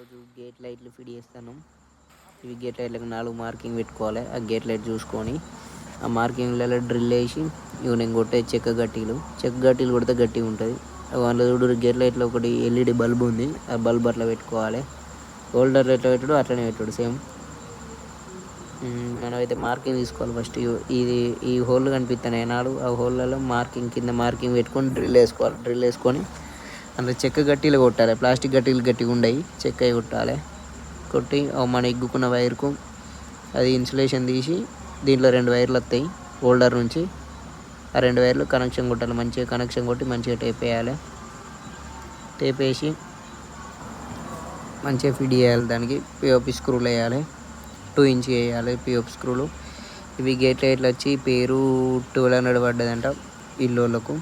ఈరోజు గేట్ లైట్లు ఫిట్ చేస్తాను. ఇవి గేట్ లైట్లకు 4 మార్కింగ్ పెట్టుకోవాలి. ఆ గేట్ లైట్ చూసుకొని ఆ మార్కింగ్లలో డ్రిల్ వేసి ఇవి నేను కొట్టే చెక్క గట్టీలు కొడితే గట్టిగా ఉంటుంది. అందులో చూడు గేట్ లైట్లో ఒకటి ఎల్ఈడి బల్బ్ ఉంది. ఆ బల్బ్ అట్లా పెట్టుకోవాలి. హోల్డర్ ఎట్లా పెట్టుడు అట్లనే పెట్టుడు సేమ్. మనమైతే మార్కింగ్ తీసుకోవాలి. ఫస్ట్ ఈ హోల్ కనిపిస్తున్నాయి నాడు, ఆ హోల్లలో కింద మార్కింగ్ పెట్టుకొని డ్రిల్ వేసుకొని అందులో చెక్క గట్టీలు కొట్టాలి. ప్లాస్టిక్ గట్టీలు గట్టిగా ఉండయి, చెక్క కొట్టాలి. కొట్టి మన ఇగ్గుకున్న వైర్కు అది ఇన్సులేషన్ తీసి దీంట్లో 2 వైర్లు వస్తాయి హోల్డర్ నుంచి. ఆ 2 వైర్లు కనెక్షన్ కొట్టాలి. మంచిగా కనెక్షన్ కొట్టి మంచిగా టేప్ వేయాలి. టేప్ వేసి మంచిగా ఫిట్ చేయాలి. దానికి పిఓపి స్క్రూలు వేయాలి. 2 ఇంచ్ వేయాలి పిఓపి స్క్రూలు. ఇవి గేట్ లైట్లు వచ్చి పేరు 1200 పడ్డదంట ఇల్లులకు.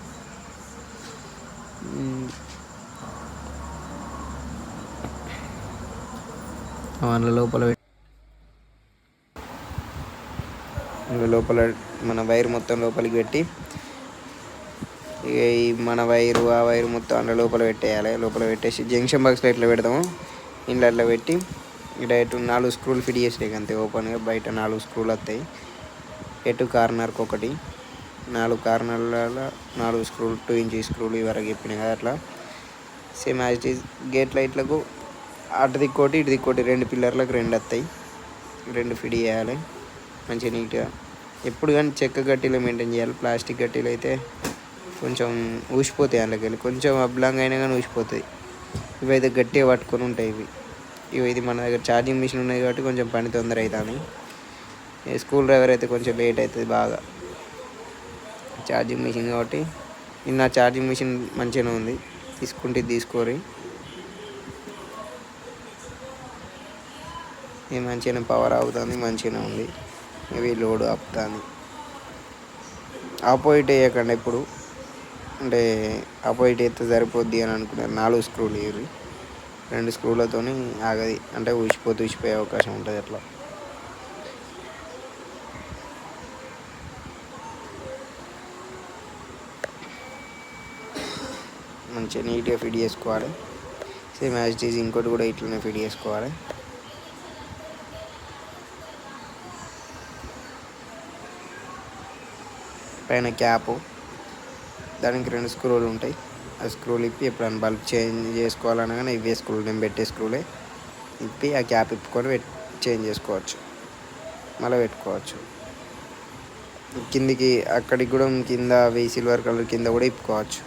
లోపల మన వైర్ మొత్తం లోపలికి పెట్టి మన వైరు ఆ వైరు మొత్తం అందులో లోపల పెట్టేయాలి. లోపల పెట్టేసి జంక్షన్ బాక్స్లో ఎట్లా పెడతాము ఇంట్లో పెట్టి డైరెక్ట్ 4 స్క్రూలు ఫిట్ చేసేది అంతే. ఓపెన్గా బయట 4 స్క్రూలు వస్తాయి. ఎటు కార్నర్కి ఒకటి, 4 కార్నర్లలో 4 స్క్రూలు, 2 ఇంచ్ స్క్రూలు ఇవరకు చెప్పినాయి కదా అట్లా. Same as it is gate లైట్లకు అటు దిక్కోటి ఇటు దిక్కోటి 2 పిల్లర్లకు 2 వస్తాయి. 2 ఫిట్ చేయాలి మంచిగా నీట్గా. ఎప్పుడు కానీ చెక్క గట్టీలో మెయింటైన్ చేయాలి. ప్లాస్టిక్ గట్టీలు అయితే కొంచెం ఊసిపోతాయి. అందులోకి వెళ్ళి కొంచెం అబ్లాంగ్ అయినా కానీ ఊసిపోతాయి. ఇవైతే గట్టిగా పట్టుకొని ఉంటాయి. ఇది మన దగ్గర ఛార్జింగ్ మిషన్ ఉన్నది కాబట్టి కొంచెం పని తొందర అవుతుంది. స్కూల్ డ్రైవర్ అయితే కొంచెం లేట్ అవుతుంది బాగా. ఛార్జింగ్ మిషన్ కాబట్టి నిన్న ఛార్జింగ్ మిషన్ మంచిగానే ఉంది, తీసుకోరి. ఇది మంచిగానే పవర్ అవుతుంది, మంచిగానే ఉంది. ఇవి లోడ్ ఆపుతుంది. ఆపోజిట్ వేయకండి ఎప్పుడు, అంటే ఆపోజిట్ వేస్తే సరిపోద్ది అని అనుకున్నారు. 4 స్క్రూలు ఇవి 2 స్క్రూలతో ఆగది, అంటే ఊసిపోయే అవకాశం ఉంటుంది అట్లా. మంచిగా నీట్గా ఫిట్ చేసుకోవాలి. సేమ్ యాజ్ ఇట్ ఈజ్ ఇంకోటి కూడా ఇట్లనే ఫిట్ చేసుకోవాలి. పైన క్యాపు, దానికి 2 స్క్రూలు ఉంటాయి. ఆ స్క్రూలు ఇప్పి ఎప్పుడైనా బల్బ్ చేంజ్ చేసుకోవాలనగానే ఇవే స్క్రూలు, నేను పెట్టే స్క్రూలే ఇప్పి ఆ క్యాప్ ఇప్పుకొని చేంజ్ చేసుకోవచ్చు, మళ్ళీ పెట్టుకోవచ్చు. కిందికి అక్కడికి కూడా కింద సిల్వర్ కలర్ కింద కూడా ఇప్పుకోవచ్చు.